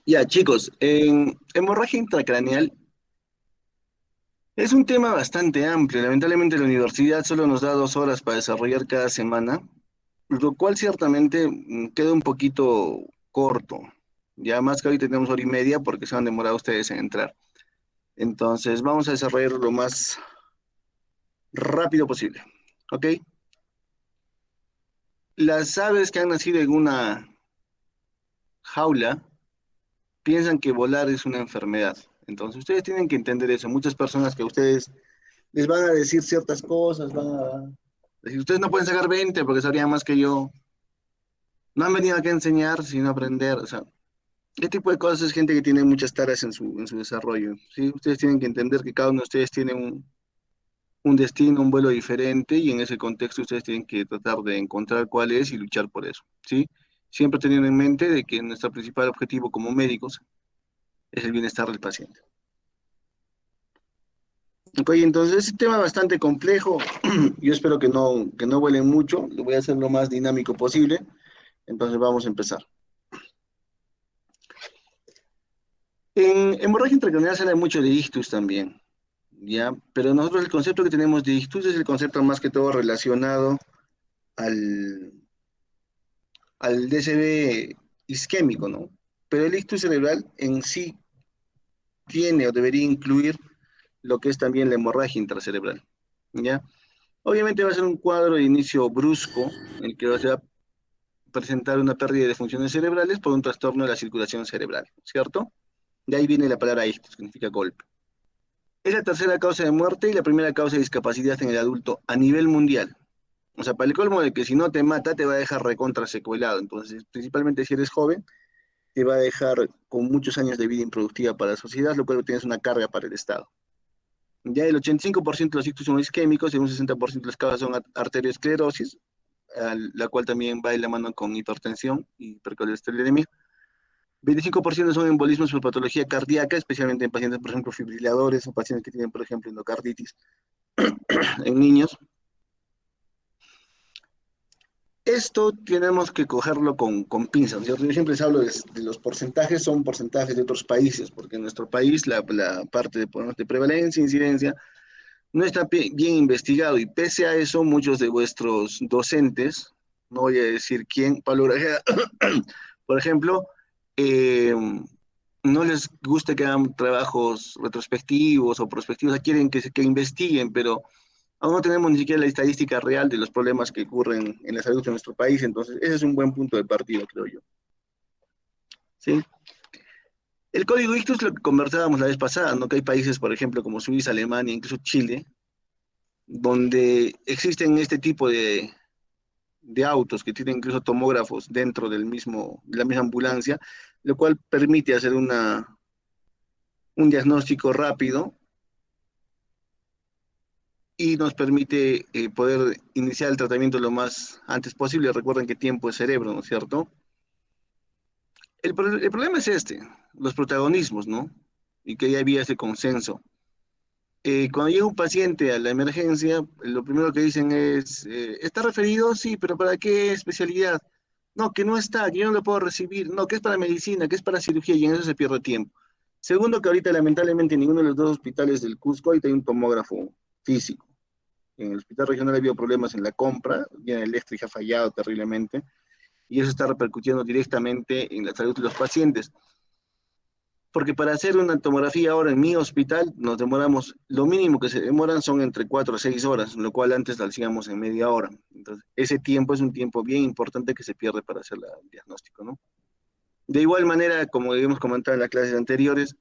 Ya, chicos, en hemorragia intracraneal es un tema bastante amplio. Lamentablemente la universidad solo nos da 2 horas para desarrollar cada semana, lo cual ciertamente queda un poquito corto. Ya más que ahorita tenemos hora y media porque se han demorado ustedes en entrar. Entonces vamos a desarrollarlo lo más rápido posible. ¿Ok? Las aves que han nacido en una jaula piensan que volar es una enfermedad. Entonces ustedes tienen que entender eso. Muchas personas que ustedes les van a decir ciertas cosas, van a decir, ustedes no pueden sacar 20 porque sabrían más que yo. No han venido aquí a enseñar, sino a aprender. O sea, este tipo de cosas es gente que tiene muchas tareas en su desarrollo. ¿Sí? Ustedes tienen que entender que cada uno de ustedes tiene un destino, un vuelo diferente y en ese contexto ustedes tienen que tratar de encontrar cuál es y luchar por eso. ¿Sí? Siempre teniendo en mente de que nuestro principal objetivo como médicos es el bienestar del paciente. Ok, entonces es un tema bastante complejo. Yo espero que no vuelen mucho. Lo voy a hacer lo más dinámico posible. Entonces vamos a empezar. En hemorragia intracraneal se habla mucho de ictus también, ¿ya? Pero nosotros el concepto que tenemos de ictus es el concepto más que todo relacionado al, al DCB isquémico, ¿no? Pero el ictus cerebral en sí tiene o debería incluir lo que es también la hemorragia intracerebral, ¿ya? Obviamente va a ser un cuadro de inicio brusco, en el que se va a presentar una pérdida de funciones cerebrales por un trastorno de la circulación cerebral, ¿cierto? De ahí viene la palabra ictus, que significa golpe. Es la tercera causa de muerte y la primera causa de discapacidad en el adulto a nivel mundial. O sea, para el colmo de que si no te mata, te va a dejar recontra secuelado. Entonces, principalmente si eres joven, te va a dejar con muchos años de vida improductiva para la sociedad, lo cual tienes una carga para el Estado. Ya el 85% de los ictus son isquémicos y un 60% de las causas son arteriosclerosis, la cual también va de la mano con hipertensión y hipercolesterolemia. 25% son embolismos por patología cardíaca, especialmente en pacientes, por ejemplo, fibriladores o pacientes que tienen, por ejemplo, endocarditis en niños. Esto tenemos que cogerlo con pinzas, ¿cierto? Yo siempre les hablo de los porcentajes, son porcentajes de otros países, porque en nuestro país la parte de prevalencia e incidencia no está bien investigado y pese a eso, muchos de vuestros docentes, no voy a decir quién, Pablo Grajeda, por ejemplo, eh, no les gusta que hagan trabajos retrospectivos o prospectivos, quieren que investiguen, pero aún no tenemos ni siquiera la estadística real de los problemas que ocurren en la salud de nuestro país, entonces ese es un buen punto de partida, creo yo. ¿Sí? El código ictus es lo que conversábamos la vez pasada, ¿no? Que hay países, por ejemplo, como Suiza, Alemania, incluso Chile, donde existen este tipo de autos que tienen incluso tomógrafos dentro de la misma ambulancia, lo cual permite hacer un diagnóstico rápido y nos permite poder iniciar el tratamiento lo más antes posible. Recuerden que tiempo es cerebro, ¿no es cierto? El problema es este, los protagonismos, ¿no? Y que ya había ese consenso. Cuando llega un paciente a la emergencia, lo primero que dicen es, ¿está referido? Sí, pero ¿para qué especialidad? No, que no está, que yo no lo puedo recibir. No, que es para medicina, que es para cirugía, y en eso se pierde tiempo. Segundo, que ahorita lamentablemente en ninguno de los dos hospitales del Cusco ahorita hay un tomógrafo físico. En el hospital regional ha habido problemas en la compra, ya el Electric ha fallado terriblemente, y eso está repercutiendo directamente en la salud de los pacientes. Porque para hacer una tomografía ahora en mi hospital nos demoramos, lo mínimo que se demoran son entre 4 a 6 horas, lo cual antes lo hacíamos en media hora. Entonces, ese tiempo es un tiempo bien importante que se pierde para hacer el diagnóstico, ¿no? De igual manera, como hemos comentado en las clases anteriores,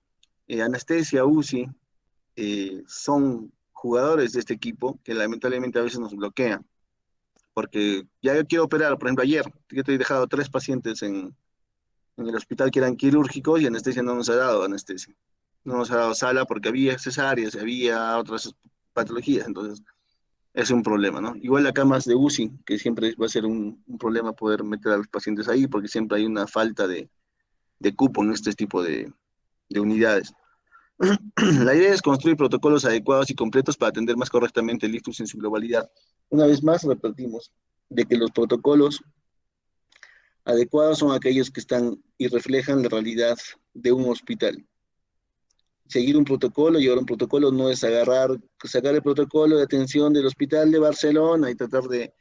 anestesia, UCI, son jugadores de este equipo que lamentablemente a veces nos bloquean. Porque ya yo quiero operar, por ejemplo, ayer, yo te he dejado 3 pacientes en el hospital que eran quirúrgicos y anestesia no nos ha dado anestesia. No nos ha dado sala porque había cesáreas, había otras patologías, entonces es un problema, ¿no? Igual las camas de UCI, que siempre va a ser un problema poder meter a los pacientes ahí porque siempre hay una falta de cupo en este tipo de unidades. La idea es construir protocolos adecuados y completos para atender más correctamente el ictus en su globalidad. Una vez más, repetimos, de que los protocolos Adecuados son aquellos que están y reflejan la realidad de un hospital. Seguir un protocolo, llevar un protocolo no es sacar el protocolo de atención del hospital de Barcelona y tratar de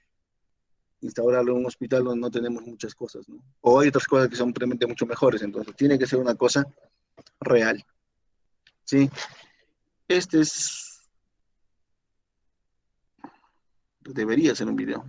instaurarlo en un hospital donde no tenemos muchas cosas, ¿no? O hay otras cosas que son realmente mucho mejores, entonces tiene que ser una cosa real, ¿sí? Este es, debería ser un video.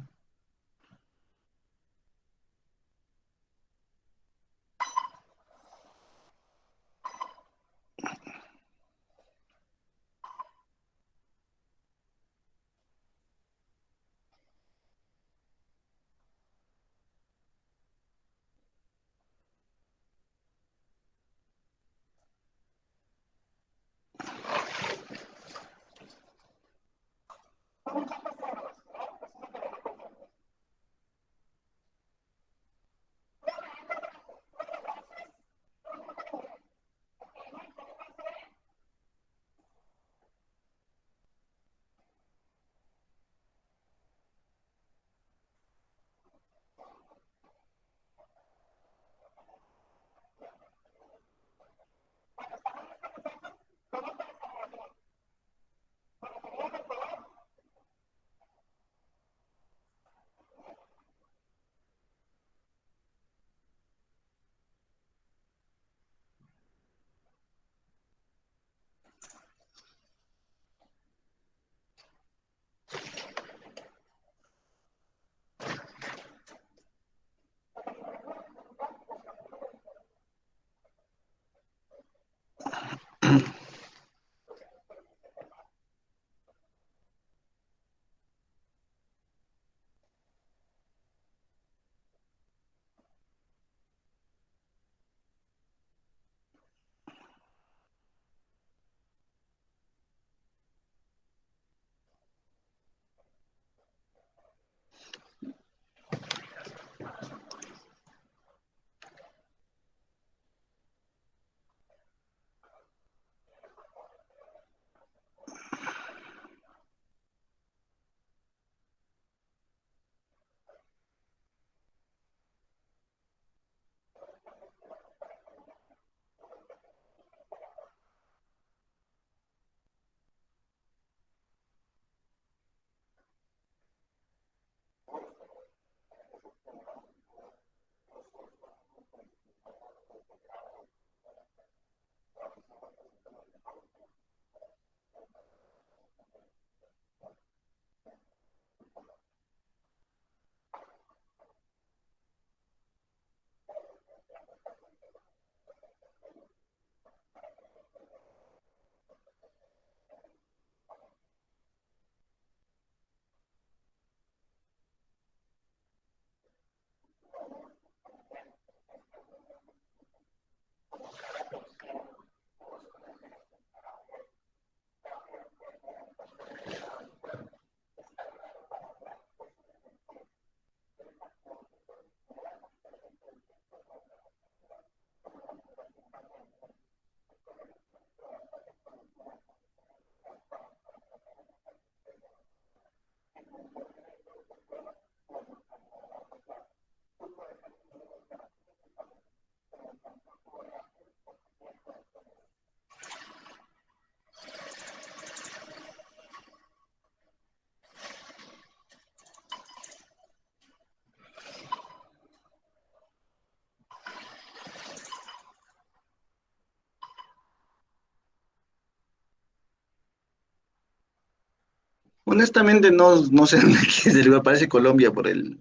Honestamente no sé dónde es el lugar, parece Colombia por el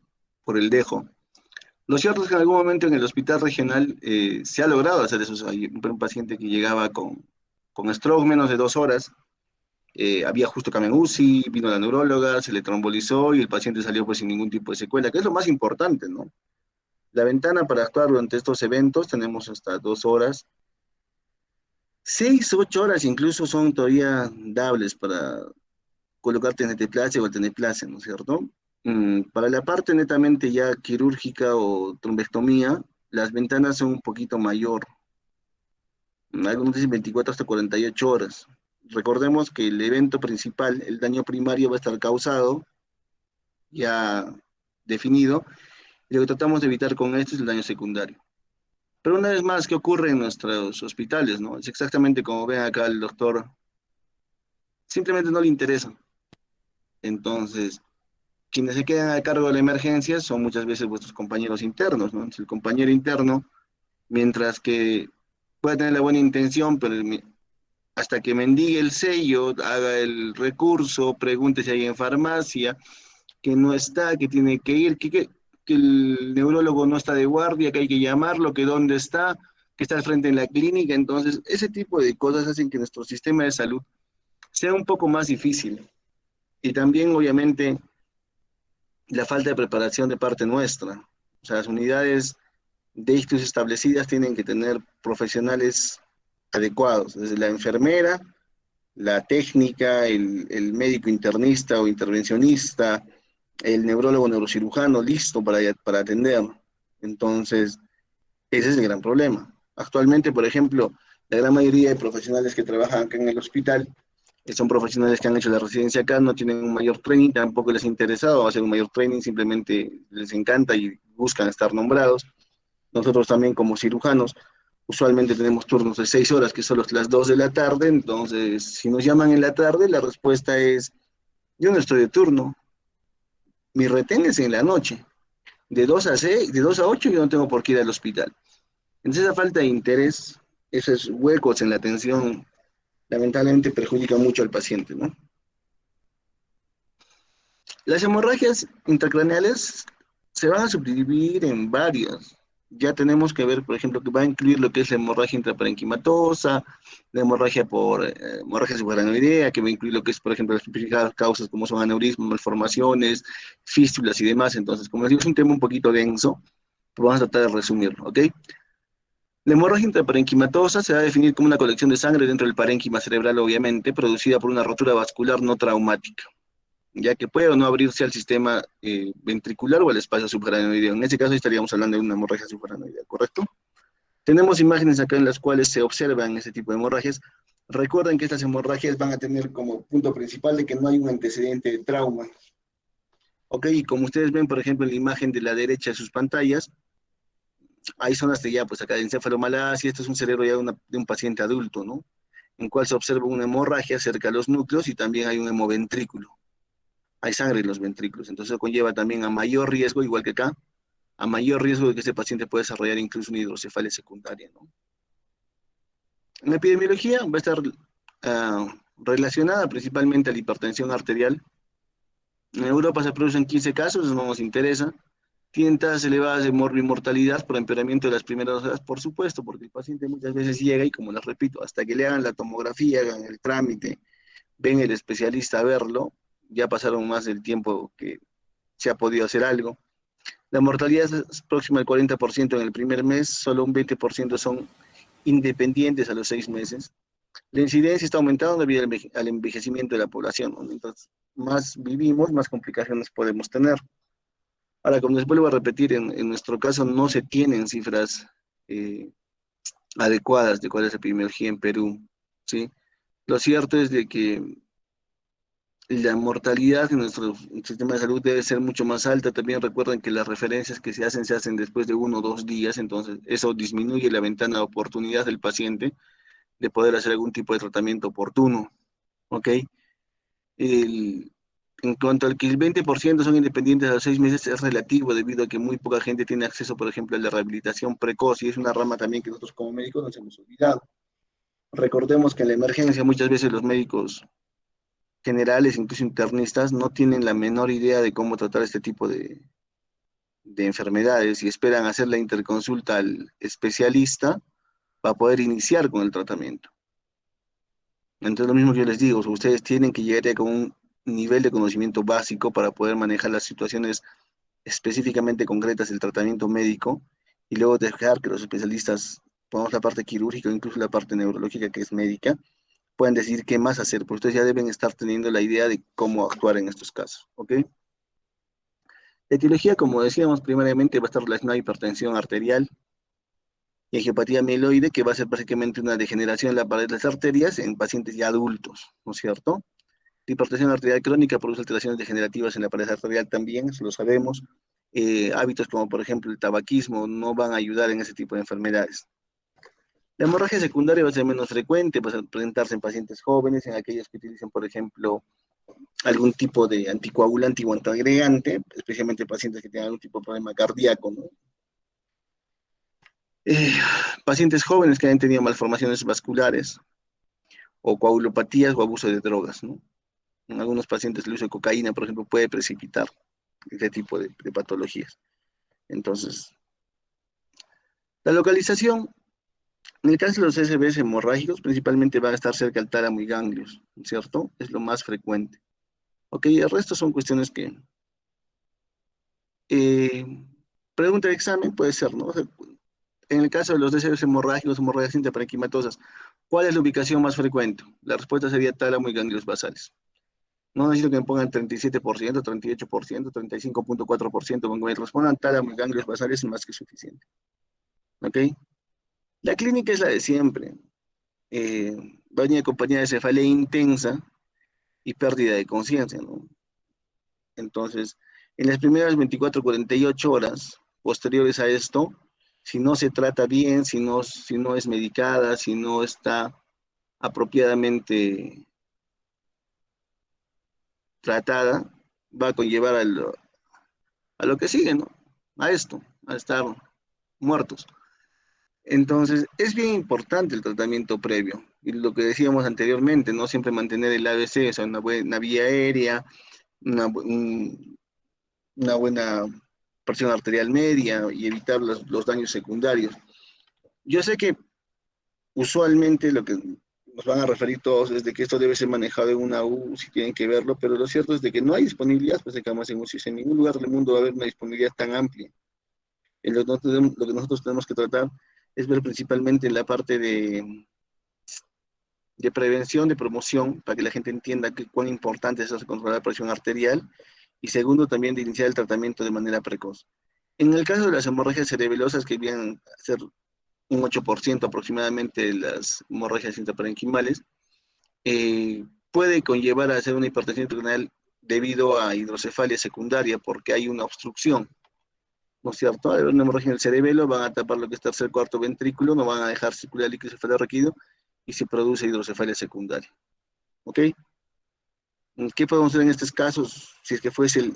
dejo. Lo cierto es que en algún momento en el hospital regional se ha logrado hacer eso. Hay un paciente que llegaba con stroke menos de 2 horas, había justo cambio en UCI, vino la neuróloga, se le trombolizó y el paciente salió pues sin ningún tipo de secuela, que es lo más importante, ¿no? La ventana para actuar durante estos eventos tenemos hasta 2 horas. 6, 8 horas incluso son todavía dables para colocarte en esteplacia o teneplacia, ¿no es cierto? Para la parte netamente ya quirúrgica o trombectomía, las ventanas son un poquito mayor. Algunos dicen 24 hasta 48 horas. Recordemos que el evento principal, el daño primario, va a estar causado, ya definido, Y lo que tratamos de evitar con esto es el daño secundario. Pero una vez más, ¿qué ocurre en nuestros hospitales, no? Es exactamente como ven acá el doctor, simplemente no le interesa. Entonces, quienes se quedan a cargo de la emergencia son muchas veces vuestros compañeros internos, ¿no? Entonces, el compañero interno, mientras que pueda tener la buena intención, pero hasta que mendigue el sello, haga el recurso, pregunte si hay en farmacia, que no está, que tiene que ir, que el neurólogo no está de guardia, que hay que llamarlo, que dónde está, que está al frente en la clínica. Entonces, ese tipo de cosas hacen que nuestro sistema de salud sea un poco más difícil. Y también, obviamente, la falta de preparación de parte nuestra. O sea, las unidades de ictus establecidas tienen que tener profesionales adecuados, desde la enfermera, la técnica, el médico internista o intervencionista, el neurólogo neurocirujano listo para atender. Entonces, ese es el gran problema. Actualmente, por ejemplo, la gran mayoría de profesionales que trabajan acá en el hospital son profesionales que han hecho la residencia acá, no tienen un mayor training, tampoco les ha interesado hacer un mayor training, simplemente les encanta y buscan estar nombrados. Nosotros también como cirujanos, usualmente tenemos turnos de 6 horas, que son las 2 de la tarde, entonces si nos llaman en la tarde, la respuesta es, yo no estoy de turno, mi retén es en la noche, de 2 a 6, de 2 a 8 yo no tengo por qué ir al hospital. Entonces esa falta de interés, esos huecos en la atención, lamentablemente perjudican mucho al paciente, ¿no? Las hemorragias intracraneales se van a subdividir en varias. Ya tenemos que ver, por ejemplo, que va a incluir lo que es la hemorragia intraparenquimatosa, la hemorragia por hemorragia subarachnoidea, que va a incluir lo que es, por ejemplo, las típicas causas como son aneurismas, malformaciones, fístulas y demás. Entonces, como les digo, es un tema un poquito denso, pero vamos a tratar de resumirlo, ¿ok? La hemorragia intraparenquimatosa se va a definir como una colección de sangre dentro del parénquima cerebral, obviamente, producida por una rotura vascular no traumática, ya que puede o no abrirse al sistema ventricular o al espacio subarachnoideo. En ese caso estaríamos hablando de una hemorragia subarachnoidea, ¿correcto? Tenemos imágenes acá en las cuales se observan ese tipo de hemorragias. Recuerden que estas hemorragias van a tener como punto principal de que no hay un antecedente de trauma. Ok, y como ustedes ven, por ejemplo, en la imagen de la derecha de sus pantallas, hay zonas de ya, pues acá de encefalomalacia, esto es un cerebro ya de un paciente adulto, ¿no? En cual se observa una hemorragia cerca de los núcleos y también hay un hemoventrículo. Hay sangre en los ventrículos, entonces eso conlleva también a mayor riesgo, igual que acá, a mayor riesgo de que este paciente pueda desarrollar incluso una hidrocefalia secundaria, ¿no? La epidemiología va a estar relacionada principalmente a la hipertensión arterial. En Europa se producen 15 casos, eso no nos interesa. Tienen tasas elevadas de mortalidad por empeoramiento de las primeras horas, por supuesto, porque el paciente muchas veces llega y, como les repito, hasta que le hagan la tomografía, hagan el trámite, ven el especialista a verlo, ya pasaron más del tiempo que se ha podido hacer algo. La mortalidad es próxima al 40% en el primer mes, solo un 20% son independientes a los 6 meses. La incidencia está aumentando debido al envejecimiento de la población, ¿no? Mientras más vivimos, más complicaciones podemos tener. Ahora, como les vuelvo a repetir, en nuestro caso no se tienen cifras eh, adecuadas de cuál es la epidemiología en Perú, ¿sí? Lo cierto es de que la mortalidad en nuestro sistema de salud debe ser mucho más alta. También recuerden que las referencias que se hacen después de 1 o 2 días, entonces eso disminuye la ventana de oportunidad del paciente de poder hacer algún tipo de tratamiento oportuno, ¿ok? El, en cuanto al que el 20% son independientes a los 6 meses, es relativo debido a que muy poca gente tiene acceso, por ejemplo, a la rehabilitación precoz, y es una rama también que nosotros como médicos nos hemos olvidado. Recordemos que en la emergencia muchas veces los médicos generales, incluso internistas, no tienen la menor idea de cómo tratar este tipo de enfermedades y esperan hacer la interconsulta al especialista para poder iniciar con el tratamiento. Entonces, lo mismo que yo les digo, ustedes tienen que llegar ya con un nivel de conocimiento básico para poder manejar las situaciones específicamente concretas del tratamiento médico y luego dejar que los especialistas, pongamos la parte quirúrgica, incluso la parte neurológica que es médica, puedan decidir qué más hacer, porque ustedes ya deben estar teniendo la idea de cómo actuar en estos casos, ¿ok? La etiología, como decíamos, primariamente va a estar relacionada a hipertensión arterial y angiopatía mieloide, que va a ser básicamente una degeneración en la pared de las arterias en pacientes ya adultos, ¿no es cierto? La hipertensión arterial crónica produce alteraciones degenerativas en la pared arterial también, eso lo sabemos. Hábitos como por ejemplo el tabaquismo no van a ayudar en ese tipo de enfermedades. La hemorragia secundaria va a ser menos frecuente, va a presentarse en pacientes jóvenes, en aquellos que utilizan, por ejemplo, algún tipo de anticoagulante o antiagregante, especialmente pacientes que tengan algún tipo de problema cardíaco, ¿no? Eh, Pacientes jóvenes que hayan tenido malformaciones vasculares o coagulopatías o abuso de drogas, ¿no? En algunos pacientes el uso de cocaína, por ejemplo, puede precipitar este tipo de patologías. Entonces, la localización, en el caso de los SBs hemorrágicos, principalmente van a estar cerca del tálamo y ganglios, ¿cierto? Es lo más frecuente. Ok, el resto son cuestiones que... eh, pregunta de examen puede ser, ¿no? O sea, en el caso de los desechos hemorrágicos, hemorragias intraparenquimatosas, ¿cuál es la ubicación más frecuente? La respuesta sería tálamo y ganglios basales. No necesito que me pongan 37%, 38%, 35.4%, con que me respondan tálamo y ganglios basales es más que suficiente. ¿Ok? La clínica es la de siempre. Eh, Va a venir acompañada de cefalea intensa y pérdida de conciencia, ¿no? Entonces, en las primeras 24, 48 horas posteriores a esto, si no se trata bien, si no es medicada, si no está apropiadamente tratada, va a conllevar a lo que sigue, ¿no? A esto, a estar muertos. Entonces, es bien importante el tratamiento previo. Y lo que decíamos anteriormente, ¿no? Siempre mantener el ABC, o sea, una buena vía aérea, una buena presión arterial media y evitar los daños secundarios. Yo sé que usualmente lo que nos van a referir todos es de que esto debe ser manejado en una U, si tienen que verlo, pero lo cierto es de que no hay disponibilidad pues, de camas en UCI. En ningún lugar del mundo va a haber una disponibilidad tan amplia. Lo que nosotros tenemos que tratar es ver principalmente en la parte de prevención, de promoción, para que la gente entienda cuán importante es eso, controlar la presión arterial, y segundo, también de iniciar el tratamiento de manera precoz. En el caso de las hemorragias cerebelosas, que vienen a ser un 8% aproximadamente de las hemorragias intraparenquimales, puede conllevar a hacer una hipertensión renal debido a hidrocefalia secundaria, porque hay una obstrucción, ¿no es cierto? Hay una hemorragia en el cerebelo, van a tapar lo que es tercer, cuarto ventrículo, no van a dejar circular líquido cefalorraquídeo y se produce hidrocefalia secundaria, ¿ok? ¿Qué podemos hacer en estos casos si es que fuese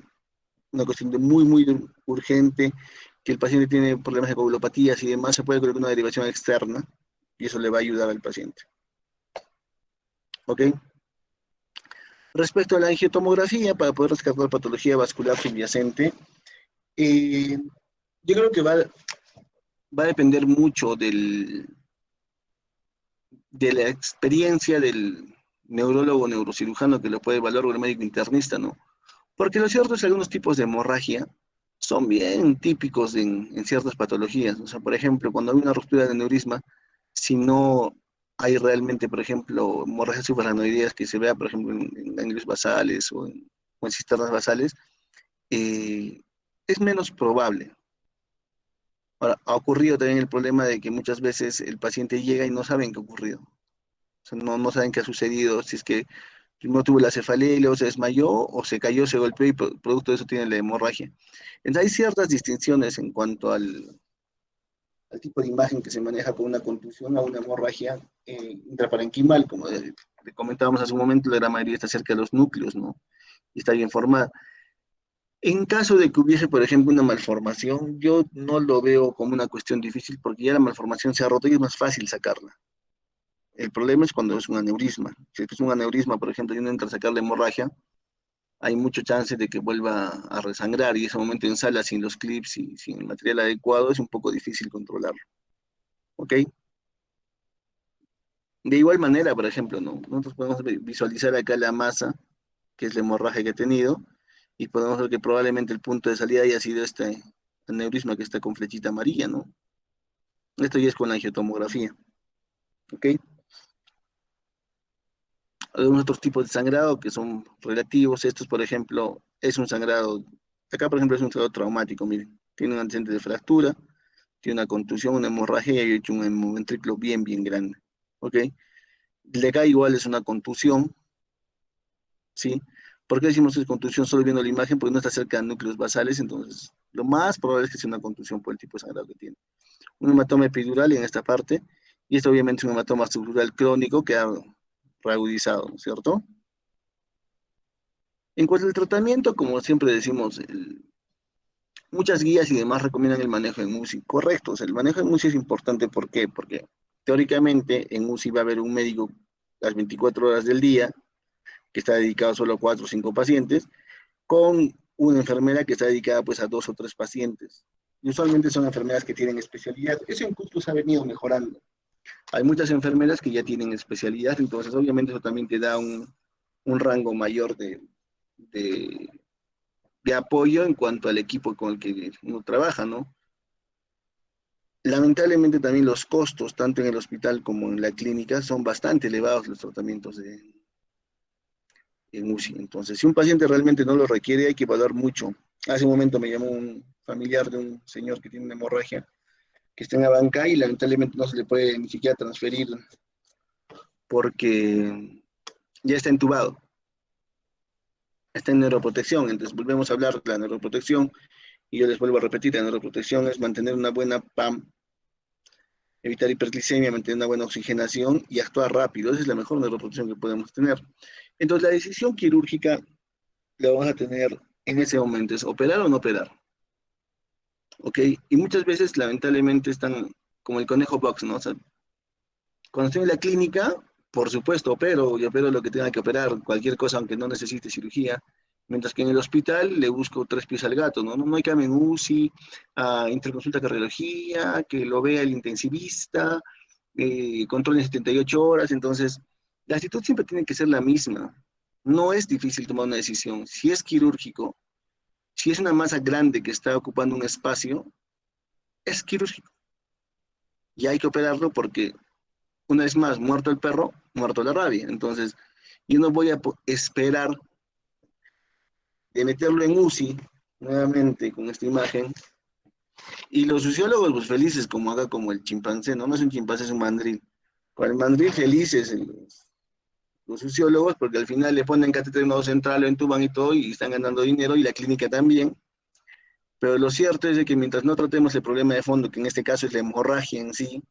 una cuestión de muy, muy urgente, que el paciente tiene problemas de coagulopatías y demás? Se puede colocar una derivación externa y eso le va a ayudar al paciente, ¿ok? Respecto a la angiotomografía, para poder descartar patología vascular subyacente, eh, yo creo que va a depender mucho de la experiencia del neurólogo o neurocirujano que lo puede evaluar, o el médico internista, ¿no? Porque lo cierto es que algunos tipos de hemorragia son bien típicos en ciertas patologías. O sea, por ejemplo, cuando hay una ruptura de aneurisma, si no hay realmente, por ejemplo, hemorragias subarachnoideas que se vea, por ejemplo, en ganglios basales o en cisternas basales, eh, es menos probable. Ahora, ha ocurrido también el problema de que muchas veces el paciente llega y no saben qué ha ocurrido. O sea, no saben qué ha sucedido, si es que primero tuvo la cefalea y luego se desmayó, o se cayó, se golpeó y producto de eso tiene la hemorragia. Entonces hay ciertas distinciones en cuanto al tipo de imagen que se maneja con una contusión o una hemorragia intraparenquimal, como le comentábamos hace un momento, la gran mayoría está cerca de los núcleos, ¿no? Y está bien formada. En caso de que hubiese, por ejemplo, una malformación, yo no lo veo como una cuestión difícil porque ya la malformación se ha roto y es más fácil sacarla. El problema es cuando es un aneurisma. Si es un aneurisma, por ejemplo, y uno entra a sacar la hemorragia, hay mucho chance de que vuelva a resangrar y en ese momento en sala sin los clips y sin el material adecuado es un poco difícil controlarlo. ¿Ok? De igual manera, por ejemplo, ¿no? Nosotros podemos visualizar acá la masa, que es la hemorragia que ha tenido, y podemos ver que probablemente el punto de salida haya sido este aneurisma que está con flechita amarilla, ¿no? Esto ya es con la angiotomografía, ¿ok? Algunos otros tipos de sangrado que son relativos, estos, por ejemplo, es un sangrado, acá, por ejemplo, es un sangrado traumático, miren, tiene un antecedente de fractura, tiene una contusión, una hemorragia y ha hecho un hemoventrículo bien, bien grande, ¿ok? De acá igual es una contusión, ¿sí? ¿Por qué decimos que es contusión solo viendo la imagen? Porque no está cerca de núcleos basales, entonces lo más probable es que sea una contusión por el tipo de sangrado que tiene. Un hematoma epidural en esta parte, y esto obviamente es un hematoma subdural crónico que ha reagudizado, ¿no es cierto? En cuanto al tratamiento, como siempre decimos, muchas guías y demás recomiendan el manejo en UCI. Correcto, o sea, el manejo en UCI es importante. ¿Por qué? Porque teóricamente en UCI va a haber un médico las 24 horas del día que está dedicado solo a 4 o 5 pacientes, con una enfermera que está dedicada pues a 2 o 3 pacientes. Y usualmente son enfermeras que tienen especialidad. Eso incluso se ha venido mejorando. Hay muchas enfermeras que ya tienen especialidad, entonces obviamente eso también te da un rango mayor de, de apoyo en cuanto al equipo con el que uno trabaja, ¿no? Lamentablemente también los costos, tanto en el hospital como en la clínica, son bastante elevados los tratamientos en UCI. Entonces, si un paciente realmente no lo requiere, hay que evaluar mucho. Hace un momento me llamó un familiar de un señor que tiene una hemorragia, que está en la banca y lamentablemente no se le puede ni siquiera transferir porque ya está entubado, está en neuroprotección. Entonces, volvemos a hablar de la neuroprotección y yo les vuelvo a repetir, la neuroprotección es mantener una buena PAM, evitar hiperglicemia, mantener una buena oxigenación y actuar rápido. Esa es la mejor neuroprotección que podemos tener. Entonces, la decisión quirúrgica la vamos a tener en ese momento, es operar o no operar, ¿ok? Y muchas veces, lamentablemente, están como el conejo box, ¿no? O sea, cuando estoy en la clínica, por supuesto, opero y opero lo que tenga que operar, cualquier cosa, aunque no necesite cirugía. Mientras que en el hospital le busco 3 pies al gato, ¿no? No hay cambio en UCI, interconsulta cardiología, que lo vea el intensivista, control en 78 horas. Entonces, la actitud siempre tiene que ser la misma. No es difícil tomar una decisión. Si es quirúrgico, si es una masa grande que está ocupando un espacio, es quirúrgico. Y hay que operarlo porque, una vez más, muerto el perro, muerto la rabia. Entonces, yo no voy a esperar de meterlo en UCI nuevamente con esta imagen. Y los sociólogos, pues felices, como haga como el chimpancé, no es un chimpancé, es un mandril. Con el mandril felices los sociólogos, porque al final le ponen catéter nodo central, lo entuban y todo, y están ganando dinero, y la clínica también. Pero lo cierto es de que mientras no tratemos el problema de fondo, que en este caso es la hemorragia en sí,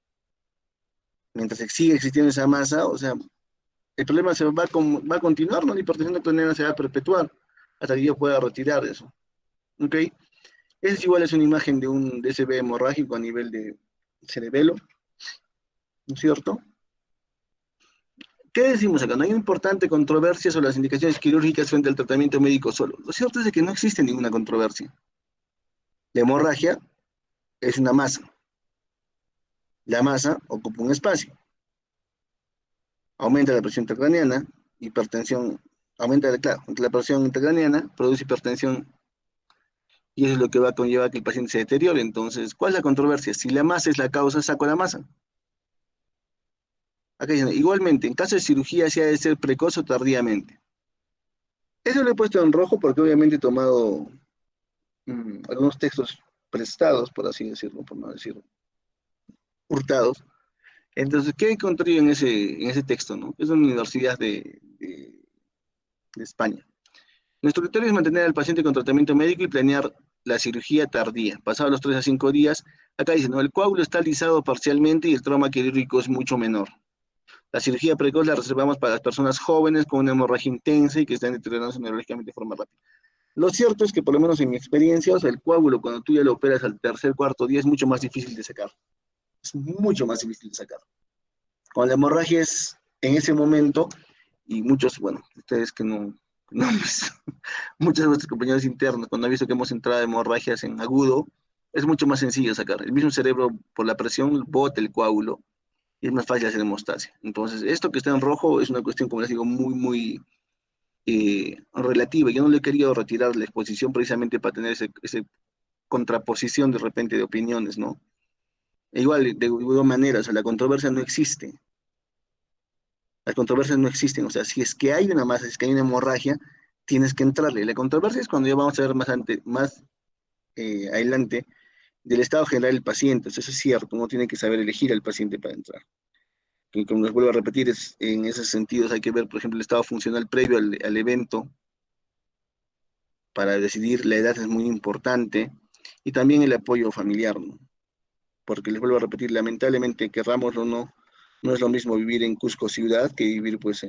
mientras sigue existiendo esa masa, o sea, el problema va a continuar, ¿no? La hipertensión cronónica se va a perpetuar hasta que yo pueda retirar eso. ¿Ok? Es igual, es una imagen de un DCB hemorrágico a nivel de cerebelo, ¿no es cierto? ¿Qué decimos acá? No hay una importante controversia sobre las indicaciones quirúrgicas frente al tratamiento médico solo. Lo cierto es de que no existe ninguna controversia. La hemorragia es una masa. La masa ocupa un espacio. Aumenta la presión intracraneana, hipertensión, claro, la presión intracraneana, produce hipertensión y eso es lo que va a conllevar que el paciente se deteriore. Entonces, ¿cuál es la controversia? Si la masa es la causa, saco la masa. Acá dicen, igualmente, en caso de cirugía, se ha de ser precoz o tardíamente. Eso lo he puesto en rojo porque obviamente he tomado algunos textos prestados, por así decirlo, por no decir hurtados. Entonces, ¿qué encontré en ese texto, no? Es una universidad de España. Nuestro criterio es mantener al paciente con tratamiento médico y planear la cirugía tardía. Pasados los 3 a 5 días, acá dice, ¿no? El coágulo está alisado parcialmente y el trauma quirúrgico es mucho menor. La cirugía precoz la reservamos para las personas jóvenes con una hemorragia intensa y que están deteriorándose neurológicamente de forma rápida. Lo cierto es que, por lo menos en mi experiencia, o sea, el coágulo, cuando tú ya lo operas al tercer, cuarto día, es mucho más difícil de sacar. Es mucho más difícil de sacar. Con la hemorragia es en ese momento, y muchos, bueno, ustedes que no pues, muchos de nuestros compañeros internos, cuando han visto que hemos entrado en hemorragias en agudo, es mucho más sencillo sacar. El mismo cerebro, por la presión, bota el coágulo y es más fácil hacer hemostasia. Entonces, esto que está en rojo es una cuestión, como les digo, muy relativa. Yo no le he querido retirar la exposición precisamente para tener ese contraposición de repente de opiniones, ¿no? E igual, de igual manera, o sea, la controversia no existe. Las controversias no existen. O sea, si es que hay una masa, si es que hay una hemorragia, tienes que entrarle. La controversia es cuando ya vamos a ver más adelante del estado general del paciente. Eso es cierto, uno tiene que saber elegir al paciente para entrar. Y como les vuelvo a repetir, en esos sentidos hay que ver, por ejemplo, el estado funcional previo al evento, para decidir la edad es muy importante y también el apoyo familiar, ¿no? Porque les vuelvo a repetir, lamentablemente, querrámoslo o no, no es lo mismo vivir en Cusco ciudad que vivir pues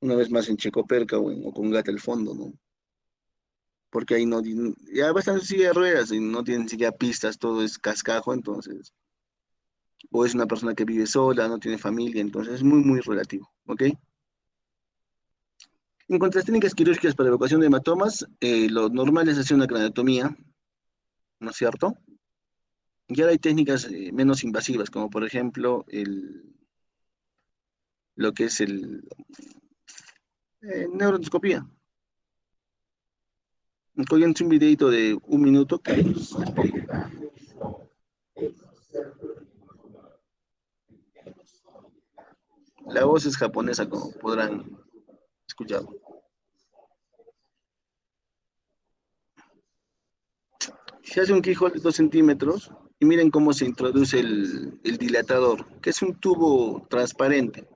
una vez más en Checoperca o con Gata al fondo, ¿no? Porque ahí no, ya bastante silla de ruedas y no tienen ni siquiera pistas, todo es cascajo, entonces, o es una persona que vive sola, no tiene familia, entonces es muy, muy relativo, ¿ok? En cuanto a las técnicas quirúrgicas para la evacuación de hematomas, lo normal es hacer una craneotomía, ¿no es cierto? Y ahora hay técnicas menos invasivas, como por ejemplo lo que es el neuroendoscopía. Cóganse un videito de un minuto que la voz es japonesa, como podrán escuchar. Se hace un keyhole de 2 centímetros y miren cómo se introduce el dilatador, que es un tubo transparente.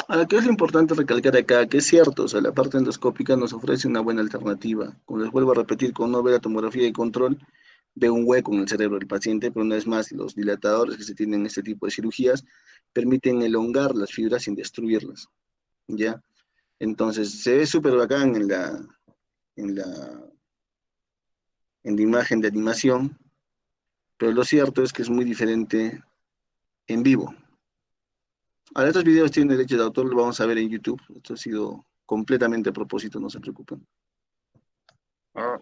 Ahora, ¿qué es lo importante recalcar acá? Que es cierto, o sea, la parte endoscópica nos ofrece una buena alternativa. Como les vuelvo a repetir, cuando uno ve la tomografía de control, ve un hueco en el cerebro del paciente, pero una vez más, los dilatadores que se tienen en este tipo de cirugías permiten elongar las fibras sin destruirlas, ¿ya? Entonces, se ve súper bacán en la, en la imagen de animación, pero lo cierto es que es muy diferente en vivo. Ahora, estos videos tienen derechos de autor, lo vamos a ver en YouTube. Esto ha sido completamente a propósito, no se preocupen. Ah,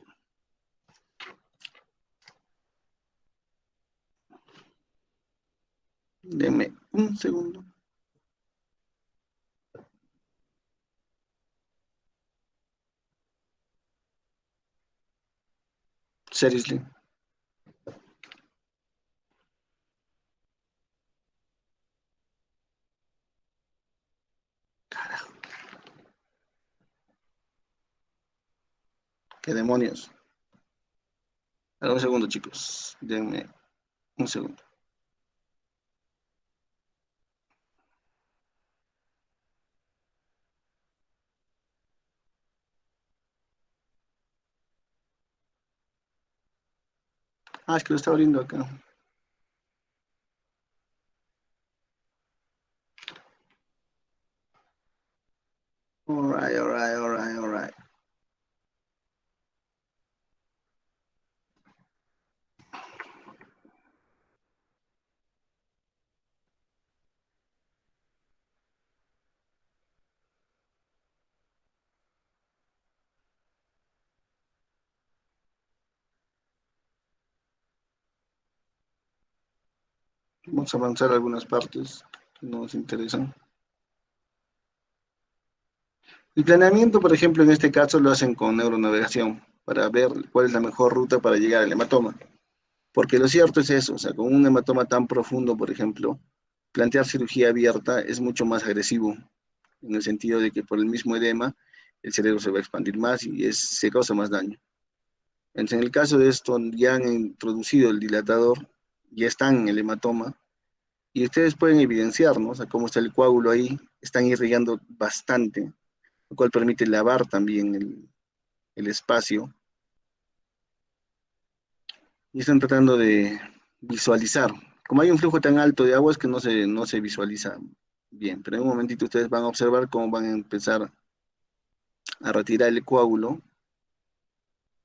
denme un segundo. Seriously. ¿Qué demonios? Ahora, un segundo, chicos. Denme un segundo. Ah, es que lo está abriendo acá. Alright, alright, alright, alright. Vamos a avanzar algunas partes que nos interesan. El planeamiento, por ejemplo, en este caso lo hacen con neuronavegación para ver cuál es la mejor ruta para llegar al hematoma. Porque lo cierto es eso, o sea, con un hematoma tan profundo, por ejemplo, plantear cirugía abierta es mucho más agresivo, en el sentido de que por el mismo edema el cerebro se va a expandir más y se causa más daño. Entonces, en el caso de esto, ya han introducido el dilatador, ya están en el hematoma, y ustedes pueden evidenciar, ¿no? O sea, cómo está el coágulo ahí, están irrigando bastante, lo cual permite lavar también el espacio, y están tratando de visualizar. Como hay un flujo tan alto de agua, es que no se visualiza bien, pero en un momentito ustedes van a observar cómo van a empezar a retirar el coágulo.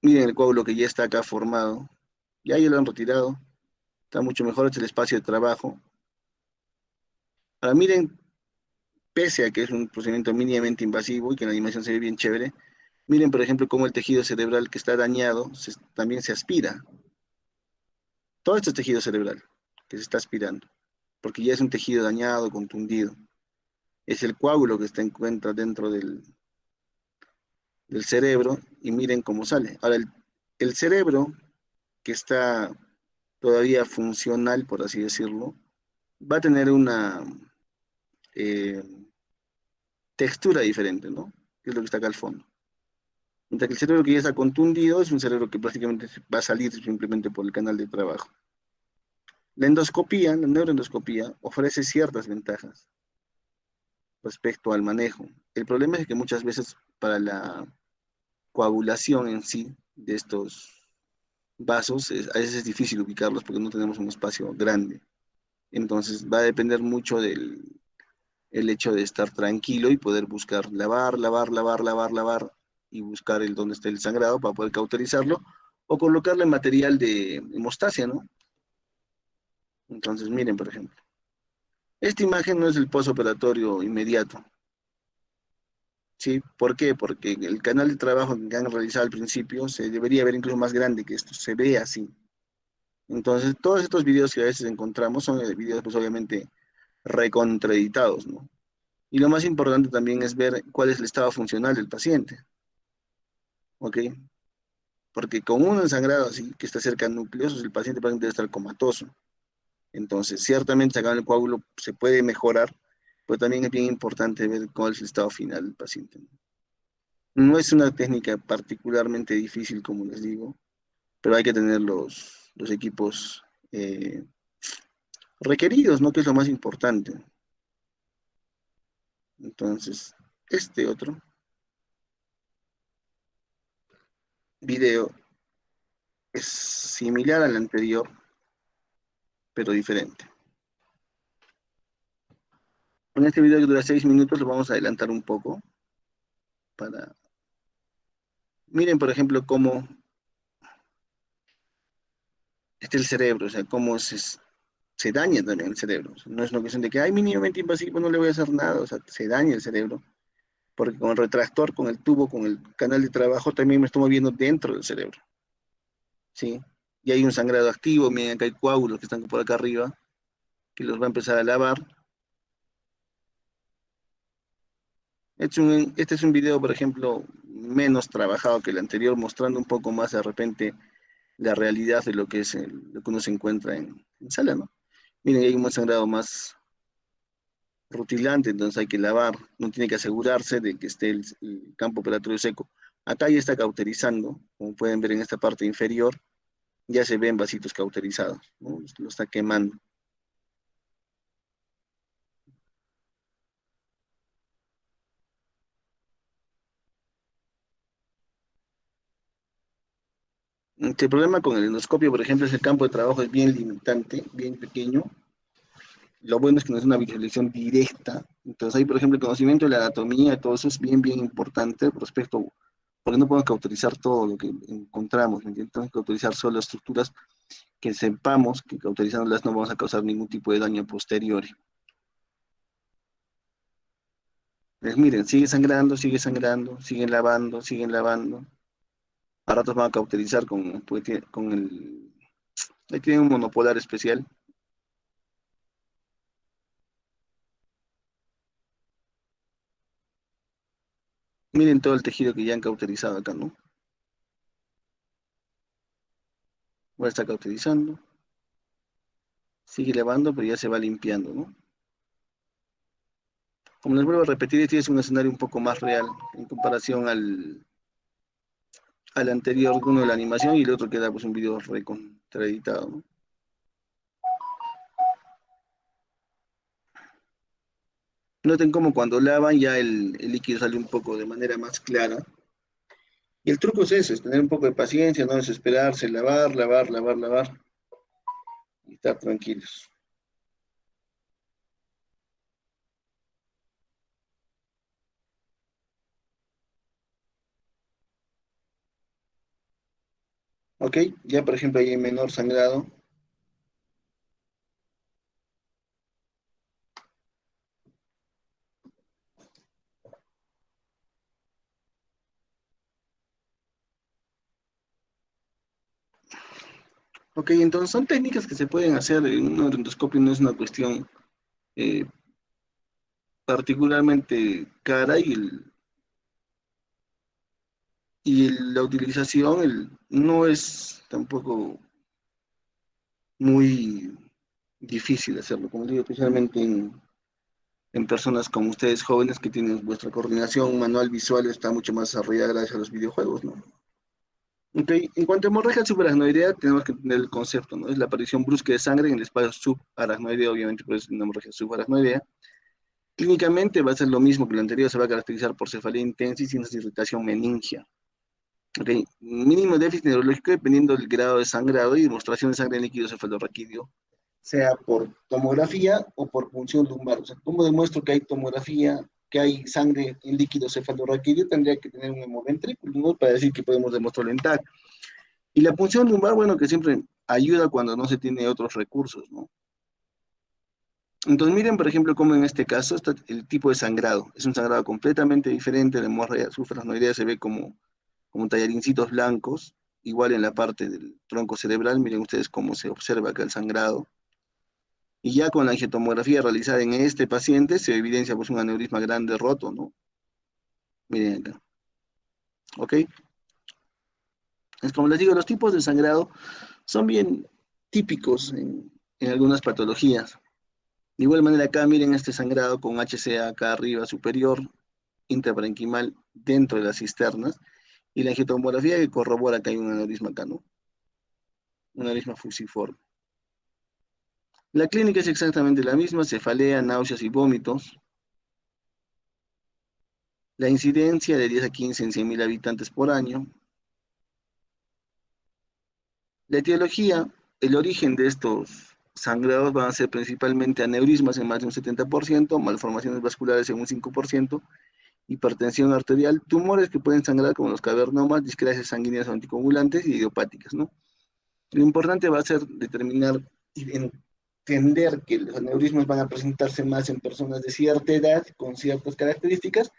Miren el coágulo que ya está acá formado, ya lo han retirado, está mucho mejor este el espacio de trabajo. Ahora miren, pese a que es un procedimiento mínimamente invasivo y que la animación se ve bien chévere, Miren, por ejemplo, cómo el tejido cerebral que está dañado también se aspira. Todo este tejido cerebral que se está aspirando, porque ya es un tejido dañado, contundido. Es el coágulo que se encuentra dentro del cerebro y miren cómo sale. Ahora, el cerebro que está todavía funcional, por así decirlo, va a tener una eh, textura diferente, ¿no? Que es lo que está acá al fondo. Mientras que el cerebro que ya está contundido es un cerebro que prácticamente va a salir simplemente por el canal de trabajo. La endoscopía, la neuroendoscopía, ofrece ciertas ventajas respecto al manejo. El problema es que muchas veces para la coagulación en sí de estos vasos, a veces es difícil ubicarlos porque no tenemos un espacio grande. Entonces va a depender mucho del el hecho de estar tranquilo y poder buscar lavar, lavar, lavar, lavar, lavar y buscar el donde esté el sangrado para poder cauterizarlo o colocarle material de hemostasia, ¿no? Entonces miren, por ejemplo, esta imagen no es el postoperatorio inmediato, ¿sí? ¿Por qué? Porque el canal de trabajo que han realizado al principio se debería ver incluso más grande que esto, se ve así. Entonces, todos estos videos que a veces encontramos son videos, pues obviamente, recontraeditados, ¿no? Y lo más importante también es ver cuál es el estado funcional del paciente, ¿ok? Porque con un ensangrado así, que está cerca de núcleos, el paciente debe estar comatoso. Entonces, ciertamente sacando el coágulo se puede mejorar, pero también es bien importante ver cuál es el estado final del paciente. No es una técnica particularmente difícil, como les digo, pero hay que tener los equipos requeridos, ¿no? Que es lo más importante. Entonces, este otro video es similar al anterior, pero diferente. En este video que dura 6 minutos lo vamos a adelantar un poco para... Miren, por ejemplo, cómo está el cerebro, o sea, cómo se daña también el cerebro. O sea, no es una cuestión de que, ay, mínimamente invasivo, no le voy a hacer nada, o sea, se daña el cerebro, porque con el retractor, con el tubo, con el canal de trabajo, también me estoy moviendo dentro del cerebro, ¿sí? Y hay un sangrado activo, miren, acá hay coágulos que están por acá arriba, que los va a empezar a lavar. Este es un video, por ejemplo, menos trabajado que el anterior, mostrando un poco más de repente la realidad de lo que es lo que uno se encuentra en sala, ¿no? Miren, hay un sangrado más rutilante, entonces hay que lavar, no tiene que asegurarse de que esté el campo operatorio seco. Acá ya está cauterizando, como pueden ver en esta parte inferior, ya se ven vasitos cauterizados, ¿no? Lo está quemando. El problema con el endoscopio, por ejemplo, es que el campo de trabajo es bien limitante, bien pequeño. Lo bueno es que no es una visualización directa. Entonces, ahí, por ejemplo, el conocimiento de la anatomía, todo eso es bien, bien importante respecto, porque no podemos cauterizar todo lo que encontramos, ¿me entiendes? Tenemos que cauterizar solo estructuras que sepamos que cauterizándolas no vamos a causar ningún tipo de daño posterior. Pues miren, siguen lavando, siguen lavando. A ratos van a cauterizar con el... Ahí tienen un monopolar especial. Miren todo el tejido que ya han cauterizado acá, ¿no? Va a estar cauterizando, sigue lavando, pero ya se va limpiando, ¿no? Como les vuelvo a repetir, este es un escenario un poco más real en comparación al anterior, uno de la animación y el otro que era pues un video recontraeditado, ¿no? Noten cómo cuando lavan ya el líquido sale un poco de manera más clara. Y el truco es ese, es tener un poco de paciencia, no desesperarse, lavar, lavar, lavar, lavar y estar tranquilos. ¿Ok? Ya por ejemplo ahí hay menor sangrado. Ok, entonces son técnicas que se pueden hacer en un endoscopio, no es una cuestión eh, particularmente cara la utilización no es tampoco muy difícil hacerlo, como digo, especialmente en personas como ustedes jóvenes que tienen vuestra coordinación manual visual está mucho más desarrollada gracias a los videojuegos, ¿no? Ok, en cuanto a hemorragia subaracnoidea, tenemos que entender el concepto, ¿no? Es la aparición brusca de sangre en el espacio subaracnoideo, obviamente, por eso es una hemorragia subaracnoidea. Clínicamente va a ser lo mismo que lo anterior, se va a caracterizar por cefalea intensa y signos de irritación meningia. Ok, mínimo déficit neurológico dependiendo del grado de sangrado y demostración de sangre en líquido cefalorraquídeo, sea por tomografía o por punción lumbar. O sea, ¿cómo demuestro que hay tomografía, que hay sangre en líquido cefalorraquídeo? Tendría que tener un hemoventrículo, ¿no? Para decir que podemos demostrarlo en TAC. Y la punción lumbar, bueno, que siempre ayuda cuando no se tiene otros recursos, ¿no? Entonces, miren, por ejemplo, cómo en este caso está el tipo de sangrado. Es un sangrado completamente diferente. La hemorragia supraranoidea se ve como tallarincitos blancos, igual en la parte del tronco cerebral. Miren ustedes cómo se observa acá el sangrado. Y ya con la angiotomografía realizada en este paciente se evidencia pues un aneurisma grande roto, ¿no? Miren acá, ¿ok? Es como les digo, los tipos de sangrado son bien típicos en algunas patologías. De igual manera acá miren este sangrado con HCA acá arriba superior, intraparenquimal dentro de las cisternas, y la angiotomografía que corrobora que hay un aneurisma acá, ¿no? Un aneurisma fusiforme. La clínica es exactamente la misma, cefalea, náuseas y vómitos. La incidencia de 10 a 15 en 100.000 habitantes por año. La etiología, el origen de estos sangrados van a ser principalmente aneurismas en más de un 70%, malformaciones vasculares en un 5%, hipertensión arterial, tumores que pueden sangrar como los cavernomas, discrasias sanguíneas o anticoagulantes y idiopáticas, ¿no? Lo importante va a ser determinar y entender que los aneurismas van a presentarse más en personas de cierta edad, con ciertas características,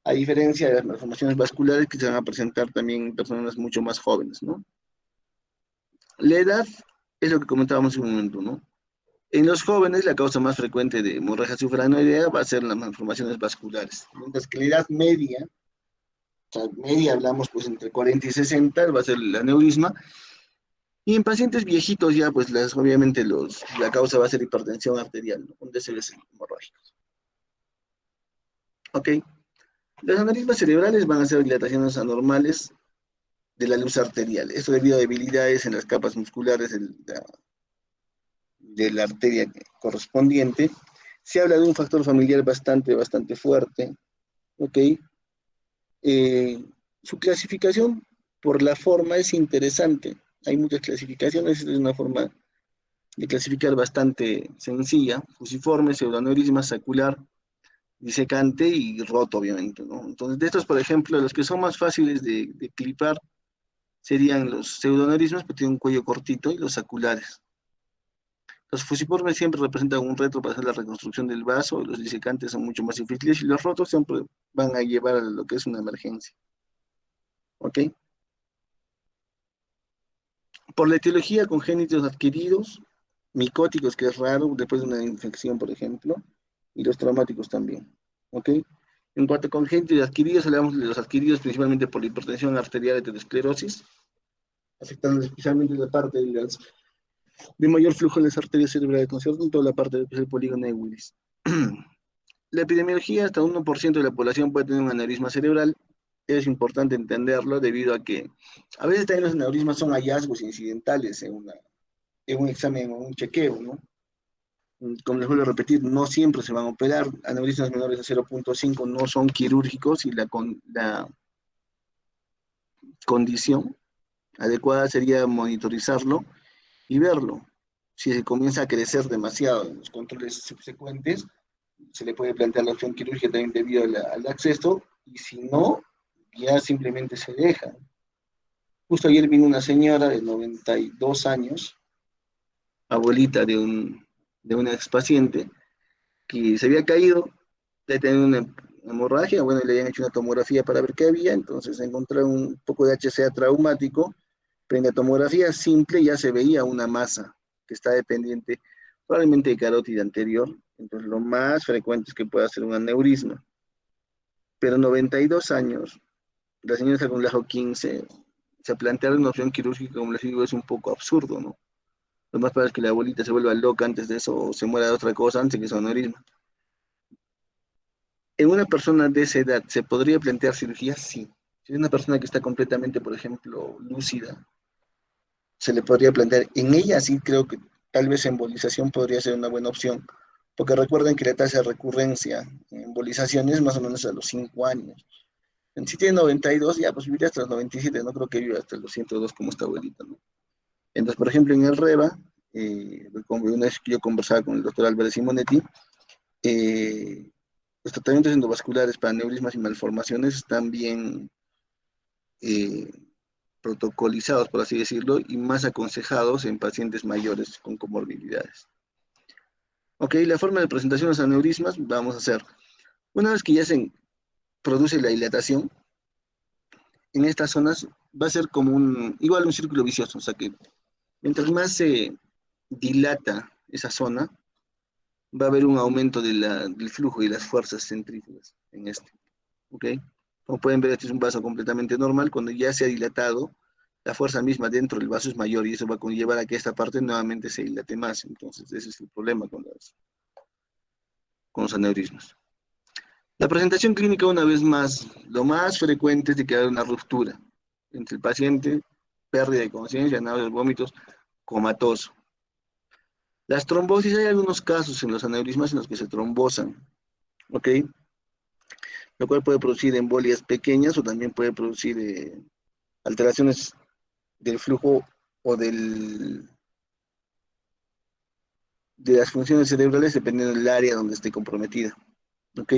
a diferencia de las malformaciones vasculares que se van a presentar también en personas mucho más jóvenes, ¿no? La edad es lo que comentábamos en un momento, ¿no? En los jóvenes, la causa más frecuente de hemorragia supraranoidea va a ser las malformaciones vasculares, mientras que la edad media, o sea, media hablamos pues entre 40 y 60, va a ser el aneurisma, y en pacientes viejitos ya, pues obviamente la causa va a ser hipertensión arterial, ¿no? Un DCVC hemorrágico. ¿Ok? Los aneurismas cerebrales van a ser dilataciones anormales de la luz arterial. Esto debido a debilidades en las capas musculares de la arteria correspondiente. Se habla de un factor familiar bastante fuerte, ¿ok? Eh, su clasificación por la forma es interesante. Hay muchas clasificaciones, esta es una forma de clasificar bastante sencilla, fusiforme, pseudoaneurisma, sacular, disecante y roto, obviamente, ¿no? Entonces, de estos, por ejemplo, los que son más fáciles de clipar serían los pseudoaneurismas, que tienen un cuello cortito, y los saculares. Los fusiformes siempre representan un reto para hacer la reconstrucción del vaso, los disecantes son mucho más difíciles y los rotos siempre van a llevar a lo que es una emergencia. ¿Ok? Por la etiología, congénitos adquiridos, micóticos, que es raro después de una infección, por ejemplo, y los traumáticos también. ¿Ok? En cuanto a congénitos adquiridos, hablamos de los adquiridos principalmente por la hipertensión arterial y aterosclerosis, afectando especialmente la parte de mayor flujo en las arterias cerebrales, ¿no es cierto? En toda la parte del polígono de Willis. La epidemiología, hasta 1% de la población puede tener un aneurisma cerebral. Es importante entenderlo debido a que a veces también los aneurismas son hallazgos incidentales en un examen o un chequeo, ¿no? Como les vuelvo a repetir, no siempre se van a operar. Aneurismas menores de 0.5 no son quirúrgicos y la condición adecuada sería monitorizarlo y verlo. Si se comienza a crecer demasiado en los controles subsecuentes, se le puede plantear la opción quirúrgica también debido al acceso, y si no, ya simplemente se deja. Justo ayer vino una señora de 92 años, abuelita de una expaciente, que se había caído, de tener una hemorragia, bueno, le habían hecho una tomografía para ver qué había, entonces encontraron un poco de HCA traumático, Pero en la tomografía simple ya se veía una masa que está dependiente probablemente de carótida anterior, entonces lo más frecuente es que pueda ser un aneurisma. Pero 92 años, la señora está con lajo 15, se plantear una opción quirúrgica, como les digo, es un poco absurdo, ¿no? Lo más probable es que la abuelita se vuelva loca antes de eso o se muera de otra cosa antes de que sea un aneurisma. En una persona de esa edad, ¿se podría plantear cirugía? Sí. Si es una persona que está completamente, por ejemplo, lúcida, se le podría plantear. En ella sí creo que tal vez embolización podría ser una buena opción, porque recuerden que la tasa de recurrencia en embolización más o menos a los 5 años. Si tiene 92, ya pues viviría hasta los 97, no creo que viva hasta los 102 como esta abuelita, ¿no? Entonces, por ejemplo, en el REVA, como una vez que yo conversaba con el doctor Álvarez Simonetti, eh, los tratamientos endovasculares para aneurismas y malformaciones están bien eh, protocolizados, por así decirlo, y más aconsejados en pacientes mayores con comorbilidades. Ok, la forma de presentación de los aneurismas vamos a hacer, una vez que ya se produce la dilatación, en estas zonas va a ser como igual un círculo vicioso, o sea que mientras más se dilata esa zona, va a haber un aumento del flujo y las fuerzas centrífugas en este, ¿ok? Como pueden ver, este es un vaso completamente normal, cuando ya se ha dilatado, la fuerza misma dentro del vaso es mayor y eso va a conllevar a que esta parte nuevamente se dilate más, entonces ese es el problema con los aneurismas. La presentación clínica, una vez más, lo más frecuente es de que haya una ruptura entre el paciente, pérdida de conciencia, náuseas, vómitos, comatoso. Las trombosis, hay algunos casos en los aneurismas en los que se trombosan, ¿ok? Lo cual puede producir embolias pequeñas o también puede producir alteraciones del flujo o de las funciones cerebrales dependiendo del área donde esté comprometida, ¿ok?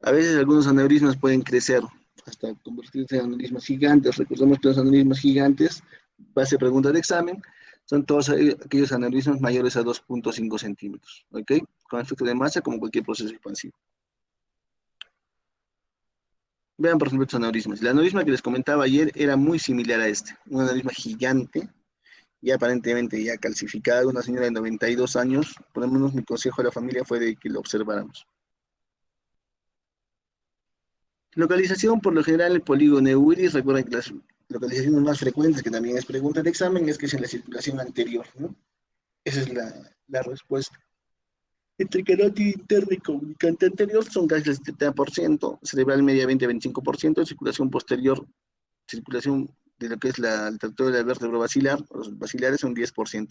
A veces algunos aneurismas pueden crecer hasta convertirse en aneurismas gigantes. Recordemos que los aneurismas gigantes, base pregunta de examen, son todos aquellos aneurismas mayores a 2,5 centímetros, ¿ok? Con efecto de masa como cualquier proceso expansivo. Vean, por ejemplo, estos aneurismas. El aneurisma que les comentaba ayer era muy similar a este, un aneurisma gigante, ya aparentemente ya calcificado, una señora de 92 años. Por lo menos mi consejo a la familia fue de que lo observáramos. Localización, por lo general, el polígono Euiris. Recuerden que las localizaciones más frecuentes, que también es pregunta de examen, es que es en la circulación anterior, ¿no? Esa es la respuesta. Entre carótida interna y comunicante anterior son casi el 70%, cerebral media 20-25%, circulación posterior, circulación de lo que es el tracto de la vértebra basilar, los basilares son 10%.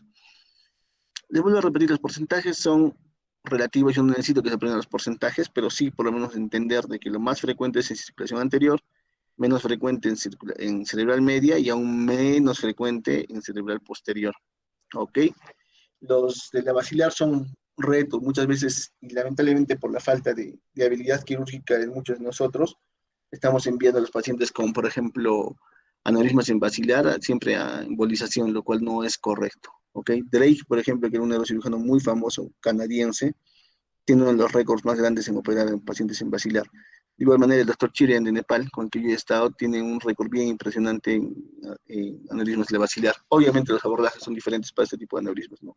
Les vuelvo a repetir, los porcentajes son relativos, yo no necesito que se aprendan los porcentajes, pero sí por lo menos entender de que lo más frecuente es en circulación anterior, menos frecuente en cerebral media y aún menos frecuente en cerebral posterior. ¿Ok? Los de la basilar son retos, muchas veces, y lamentablemente por la falta de habilidad quirúrgica de muchos de nosotros, estamos enviando a los pacientes con, por ejemplo, aneurismas en basilar, siempre a embolización, lo cual no es correcto. ¿Ok? Drake, por ejemplo, que era un neurocirujano muy famoso canadiense, tiene uno de los récords más grandes en operar en pacientes en basilar. De igual manera, el doctor Chirian de Nepal, con el que yo he estado, tiene un récord bien impresionante en aneurismas de la basilar. Obviamente los abordajes son diferentes para este tipo de aneurismas, ¿no?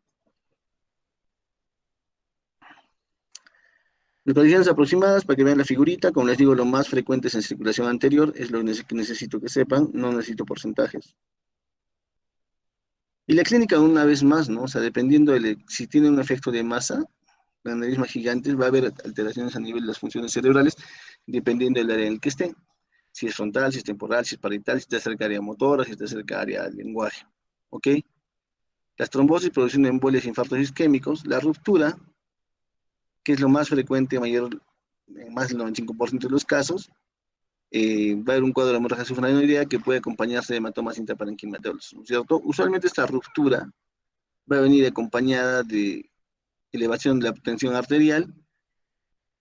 Localizaciones aproximadas para que vean la figurita. Como les digo, lo más frecuente es en circulación anterior, es lo que necesito que sepan, no necesito porcentajes. Y la clínica, una vez más, ¿no? O sea, dependiendo si tiene un efecto de masa, de aneurisma gigantes, va a haber alteraciones a nivel de las funciones cerebrales, dependiendo del área en el que esté. Si es frontal, si es temporal, si es parietal, si está cerca de área motora, si está cerca de área del lenguaje. ¿Ok? Las trombosis producen embolias, infartos isquémicos, la ruptura, que es lo más frecuente, en más del 95% de los casos, va a haber un cuadro de hemorragia submarinoidea que puede acompañarse de hematomas intraparenquimatosos, ¿cierto? Usualmente esta ruptura va a venir acompañada de elevación de la tensión arterial,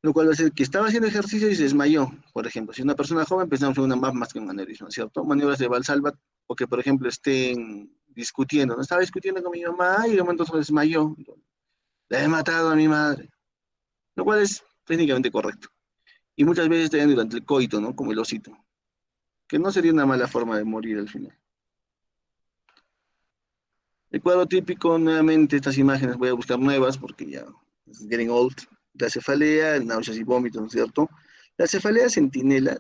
lo cual va a ser que estaba haciendo ejercicio y se desmayó. Por ejemplo, si una persona joven, pensamos en una más que un aneurisma, ¿cierto? Maniobras de Valsalva, o que, por ejemplo, estén discutiendo. No estaba discutiendo con mi mamá y de momento se desmayó. Le he matado a mi madre, lo cual es técnicamente correcto. Y muchas veces también durante el coito, ¿no? Como el osito, que no sería una mala forma de morir al final. El cuadro típico, nuevamente, estas imágenes voy a buscar nuevas porque ya es getting old. La cefalea, náuseas y vómitos, ¿no es cierto? La cefalea centinela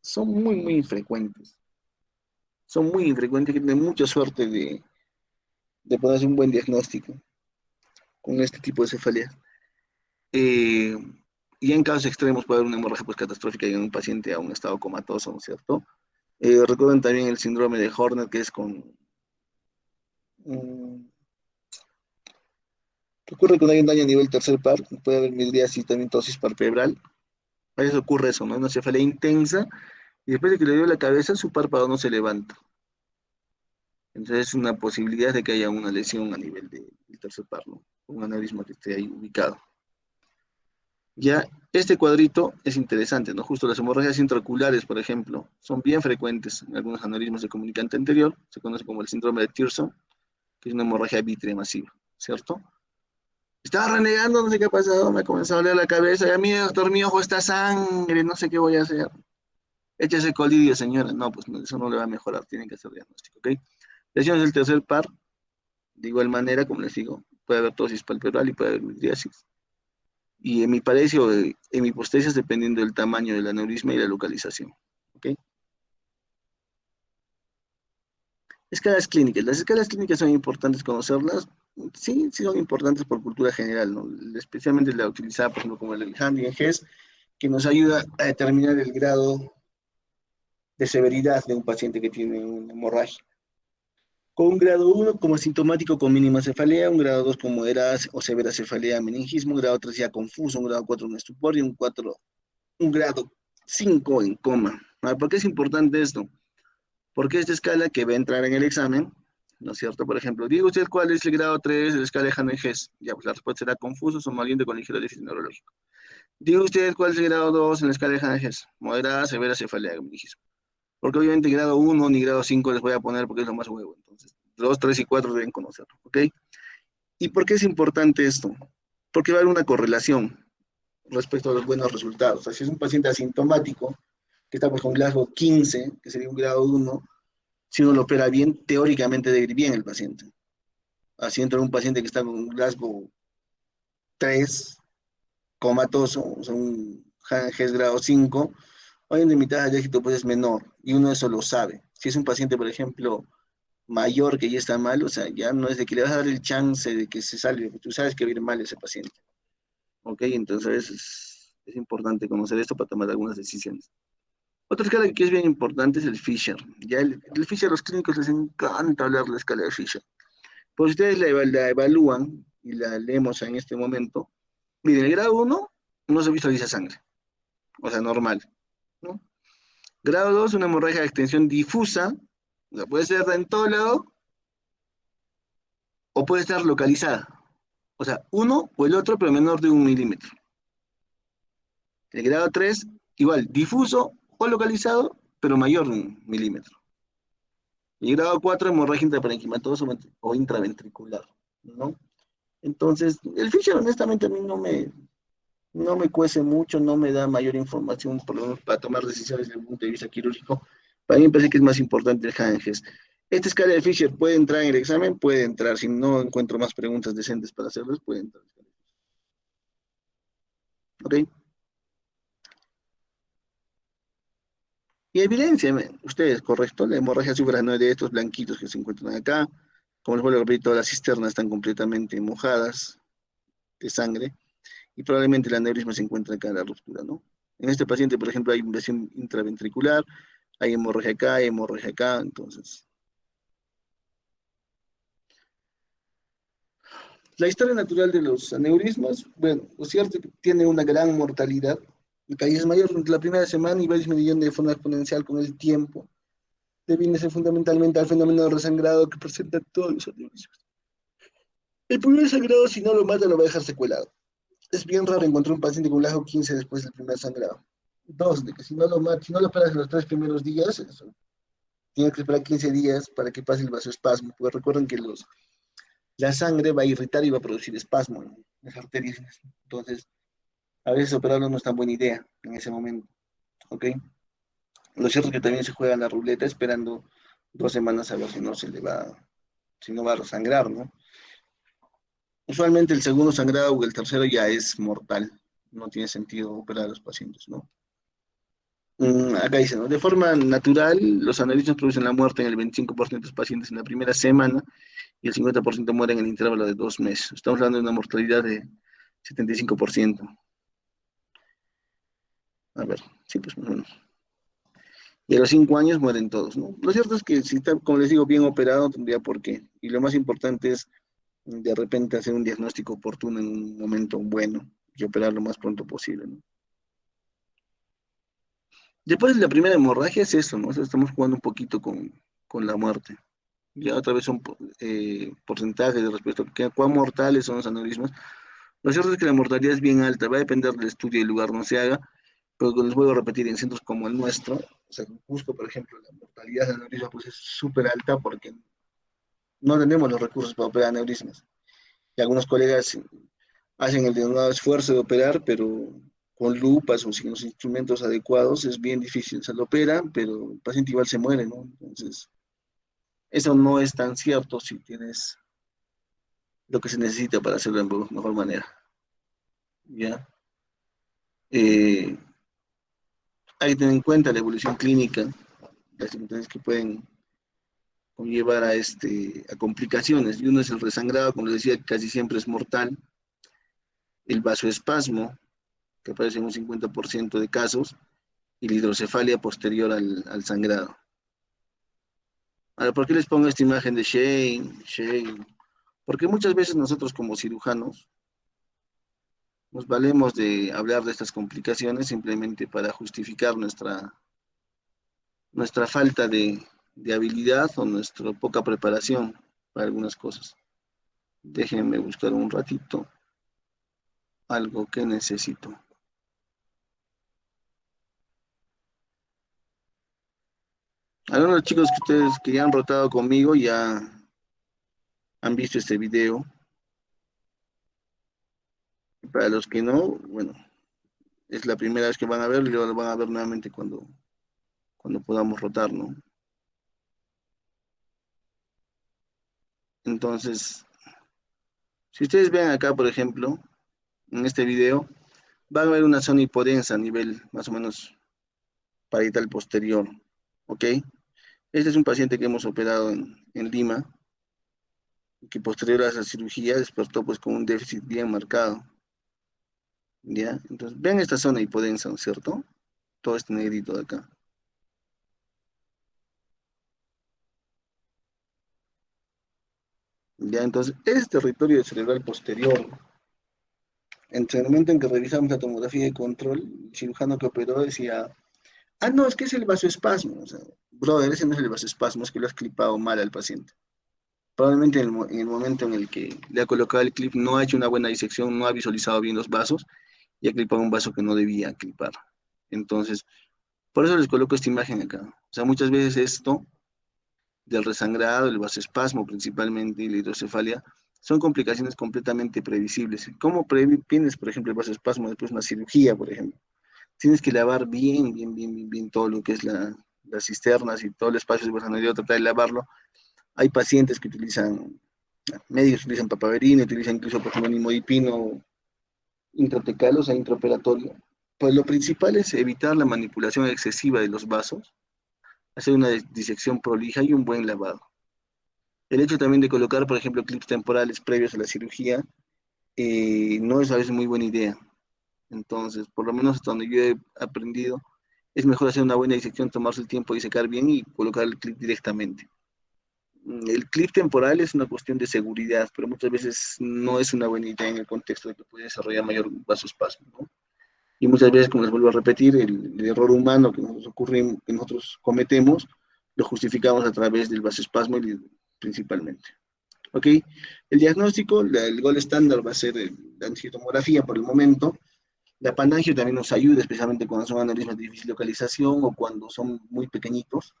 son muy infrecuentes. Son muy infrecuentes, que tienen mucha suerte de ponerse un buen diagnóstico con este tipo de cefalea. Eh, y en casos extremos puede haber una hemorragia pues, catastrófica en un paciente a un estado comatoso, ¿no es cierto? Recuerden también el síndrome de Horner, que es mm, que ocurre cuando hay un daño a nivel tercer par, puede haber midriasis, también tosis palpebral. A veces ocurre eso, ¿no? Una cefalea intensa, y después de que le dio la cabeza, su párpado no se levanta. Entonces es una posibilidad de que haya una lesión a nivel del tercer par, ¿no? Un aneurisma que esté ahí ubicado. Ya este cuadrito es interesante, ¿no? Justo las hemorragias intraoculares, por ejemplo, son bien frecuentes en algunos aneurismas de comunicante anterior, se conoce como el síndrome de Thiessen, que es una hemorragia vítrea masiva, ¿cierto? Estaba renegando, no sé qué ha pasado, me ha comenzado a doler la cabeza, y a mí, doctor, mi ojo está sangre, no sé qué voy a hacer. Échese colidio, señora. No, pues no, eso no le va a mejorar, tienen que hacer diagnóstico, ¿ok? Lesiones del tercer par, de igual manera, como les digo, puede haber tosis palpebral y puede haber midriasis. Y en mi parecio, en mi hipostesis, dependiendo del tamaño del aneurisma y la localización. ¿Ok? Escalas clínicas. Las escalas clínicas son importantes conocerlas. Sí, sí son importantes por cultura general, ¿no? Especialmente la utilizada, por ejemplo, como el Handy en GES, que nos ayuda a determinar el grado de severidad de un paciente que tiene una hemorragia. Con un grado 1 como asintomático con mínima cefalea, un grado 2 con moderada o severa cefalea meningismo, un grado 3 ya confuso, un grado 4 en estupor y un grado 5 en coma. ¿Por qué es importante esto? Porque esta escala que va a entrar en el examen, ¿no es cierto? Por ejemplo, diga usted cuál es el grado 3 de la escala de Hannes-Hess. Ya, pues la respuesta será confuso, somaliente con ligero déficit neurológico. Diga usted cuál es el grado 2 en la escala de Hannes-Hess. Moderada, severa cefalea meningismo. Porque obviamente grado 1 ni grado 5 les voy a poner porque es lo más huevo. Entonces, 2, 3 y 4 deben conocerlo, ¿ok? ¿Y por qué es importante esto? Porque va a haber una correlación respecto a los buenos resultados. O sea, si es un paciente asintomático, que está pues, con Glasgow 15, que sería un grado 1, si uno lo opera bien, teóricamente debe ir bien el paciente. Así entra un paciente que está con Glasgow 3, comatoso, o sea, un GES grado 5, hoy en mi tasa de éxito pues es menor, y uno eso lo sabe. Si es un paciente, por ejemplo, mayor que ya está mal, o sea, ya no es de que le vas a dar el chance de que se salve, tú sabes que va a ir mal ese paciente. ¿Ok? Entonces es importante conocer esto para tomar algunas decisiones. Otra escala que es bien importante es el Fisher. Ya el Fisher, a los clínicos les encanta hablar de la escala de Fisher. Pues ustedes la evalúan y la leemos en este momento. Miren, el grado 1 no se visualiza sangre, o sea, normal, ¿no? Grado 2, una hemorragia de extensión difusa, o sea, puede ser en todo lado o puede estar localizada. O sea, uno o el otro, pero menor de 1 milímetro. El grado 3, igual, difuso o localizado, pero mayor de 1 milímetro. Y grado 4, hemorragia intraparenquimatosa o intraventricular, ¿no? Entonces, el Fisher honestamente a mí no me cuece mucho, no me da mayor información por lo menos para tomar decisiones desde el punto de vista quirúrgico. Para mí me parece que es más importante el Hanges. Esta escala de Fisher puede entrar en el examen, puede entrar. Si no encuentro más preguntas decentes para hacerles, puede entrar. ¿Ok? Y evidencia, ustedes, correcto, la hemorragia suprarrenal de estos blanquitos que se encuentran acá, como les vuelvo a repetir, todas las cisternas están completamente mojadas de sangre y probablemente el aneurisma se encuentra acá en la ruptura, ¿no? En este paciente, por ejemplo, hay invasión intraventricular, hay hemorragia acá, entonces. La historia natural de los aneurismas, bueno, lo cierto es que tiene una gran mortalidad. El caída es mayor durante la primera semana y va disminuyendo de forma exponencial con el tiempo. Debiéndose fundamentalmente al fenómeno de resangrado que presenta todos los aneurismas. El primer sangrado, si no lo mata, lo va a dejar secuelado. Es bien raro encontrar un paciente con lajo 15 después del primer sangrado. Dos, de que si no lo mata, si no lo operas en los 3 primeros días, eso, tienes que esperar 15 días para que pase el vasoespasmo. Porque recuerden que la sangre va a irritar y va a producir espasmo en las arterias. Entonces, a veces operarlo no es tan buena idea en ese momento. ¿Ok? Lo cierto es que también se juega la ruleta esperando 2 semanas a ver si no se le va. si no va a resangrar, ¿no? Usualmente el segundo sangrado o el tercero ya es mortal, no tiene sentido operar a los pacientes, ¿no? Acá dice, ¿no? De forma natural, los aneurismas producen la muerte en el 25% de los pacientes en la primera semana y el 50% mueren en el intervalo de 2 meses. Estamos hablando de una mortalidad de 75%. A ver, sí, pues más o menos. Y a los 5 años mueren todos, ¿no? Lo cierto es que si está, como les digo, bien operado, no tendría por qué. Y lo más importante es de repente hacer un diagnóstico oportuno en un momento bueno y operar lo más pronto posible, ¿no? Después de la primera hemorragia es eso, ¿no? O sea, estamos jugando un poquito con la muerte. Ya otra vez son porcentajes de respecto a cuán mortales son los aneurismas. Lo cierto es que la mortalidad es bien alta, va a depender del estudio y el lugar donde se haga, pero les vuelvo a repetir, en centros como el nuestro, o sea, en Cusco, por ejemplo, la mortalidad de aneurisma pues es súper alta porque no tenemos los recursos para operar aneurismas. Y algunos colegas hacen el denodado esfuerzo de operar, pero con lupas o sin los instrumentos adecuados es bien difícil. Se lo operan, pero el paciente igual se muere, ¿no? Entonces, eso no es tan cierto si tienes lo que se necesita para hacerlo de mejor manera, ¿ya? Eh, Hay que tener en cuenta la evolución clínica, las circunstancias que pueden conllevar a complicaciones. Y uno es el resangrado, como les decía, que casi siempre es mortal, el vasoespasmo, que aparece en un 50% de casos, y la hidrocefalia posterior al sangrado. Ahora, ¿por qué les pongo esta imagen de Shane? Porque muchas veces nosotros como cirujanos nos valemos de hablar de estas complicaciones simplemente para justificar nuestra falta de habilidad o nuestra poca preparación para algunas cosas. Déjenme buscar un ratito algo que necesito. Algunos de los chicos que ustedes que ya han rotado conmigo ya han visto este video. Para los que no, bueno, es la primera vez que van a verlo y lo van a ver nuevamente cuando podamos rotar, ¿no? Entonces, si ustedes ven acá, por ejemplo, en este video, van a ver una zona hipodensa a nivel más o menos parietal posterior, ¿ok? Este es un paciente que hemos operado en Lima, que posterior a esa cirugía despertó pues con un déficit bien marcado, ¿ya? Entonces, ven esta zona hipodensa, ¿no es cierto? Todo este negrito de acá, ¿ya? Entonces, es territorio cerebral posterior. Entre el momento en que revisamos la tomografía de control, el cirujano que operó decía, ah, no, es que es el vasoespasmo. O sea, brother, ese no es el vasoespasmo, es que lo has clipado mal al paciente. Probablemente en el momento en el que le ha colocado el clip no ha hecho una buena disección, no ha visualizado bien los vasos y ha clipado un vaso que no debía clipar. Entonces, por eso les coloco esta imagen acá. O sea, muchas veces esto del resangrado, el vasoespasmo principalmente y la hidrocefalia son complicaciones completamente previsibles. ¿Cómo previenes, por ejemplo, el vasoespasmo después de una cirugía, por ejemplo? Tienes que lavar bien todo lo que es las cisternas y todo el espacio de personalidad, tratar de lavarlo. Hay pacientes que utilizan, médicos que utilizan papaverina, utilizan incluso, por ejemplo, nimodipino intratecal, o sea, intraoperatorio. Pues lo principal es evitar la manipulación excesiva de los vasos, hacer una disección prolija y un buen lavado. El hecho también de colocar, por ejemplo, clips temporales previos a la cirugía no es a veces muy buena idea. Entonces, por lo menos hasta donde yo he aprendido, es mejor hacer una buena disección, tomarse el tiempo y secar bien y colocar el clip directamente. El clip temporal es una cuestión de seguridad, pero muchas veces no es una buena idea en el contexto de que puede desarrollar mayor vasospasmo, ¿no? Y muchas veces, como les vuelvo a repetir, el error humano que nosotros, que nosotros cometemos lo justificamos a través del vasospasmo principalmente. ¿Ok? El diagnóstico, el gol estándar va a ser la angiotomografía por el momento. La panangio también nos ayuda, especialmente cuando son aneurismas de difícil localización o cuando son muy pequeñitos.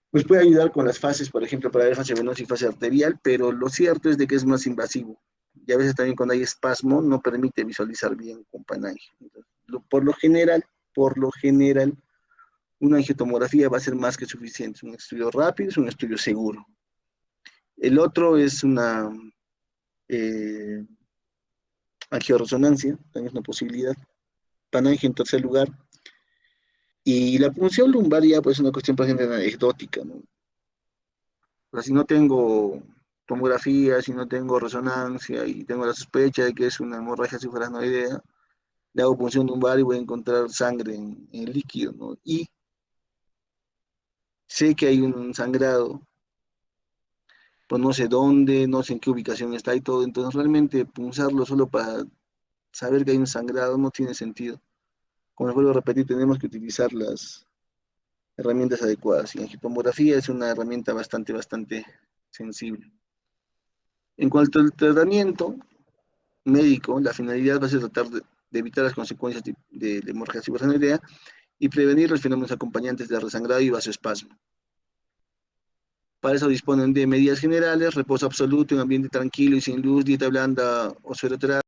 Pues puede ayudar con las fases, por ejemplo, para ver fase venosa y fase arterial, pero lo cierto es de que es más invasivo. Y a veces también cuando hay espasmo no permite visualizar bien con panangio. Entonces, por lo general, una angiotomografía va a ser más que suficiente. Es un estudio rápido, es un estudio seguro. El otro es una eh, angioresonancia, también es una posibilidad. Falange en tercer lugar. Y la punción lumbar ya pues es una cuestión prácticamente anecdótica, ¿no? O sea, si no tengo tomografía, si no tengo resonancia y tengo la sospecha de que es una hemorragia supraranoidea, le hago punción lumbar y voy a encontrar sangre en el líquido, ¿no? Y sé que hay un sangrado, pues no sé dónde, no sé en qué ubicación está y todo, entonces realmente punzarlo solo para saber que hay un sangrado no tiene sentido. Como les vuelvo a repetir, tenemos que utilizar las herramientas adecuadas. Y la tomografía es una herramienta bastante sensible. En cuanto al tratamiento médico, la finalidad va a ser tratar de evitar las consecuencias de hemorragia cibersanidea y prevenir los fenómenos acompañantes de resangrado y vasoespasmo. Para eso disponen de medidas generales, reposo absoluto, un ambiente tranquilo y sin luz, dieta blanda o sueroterapia.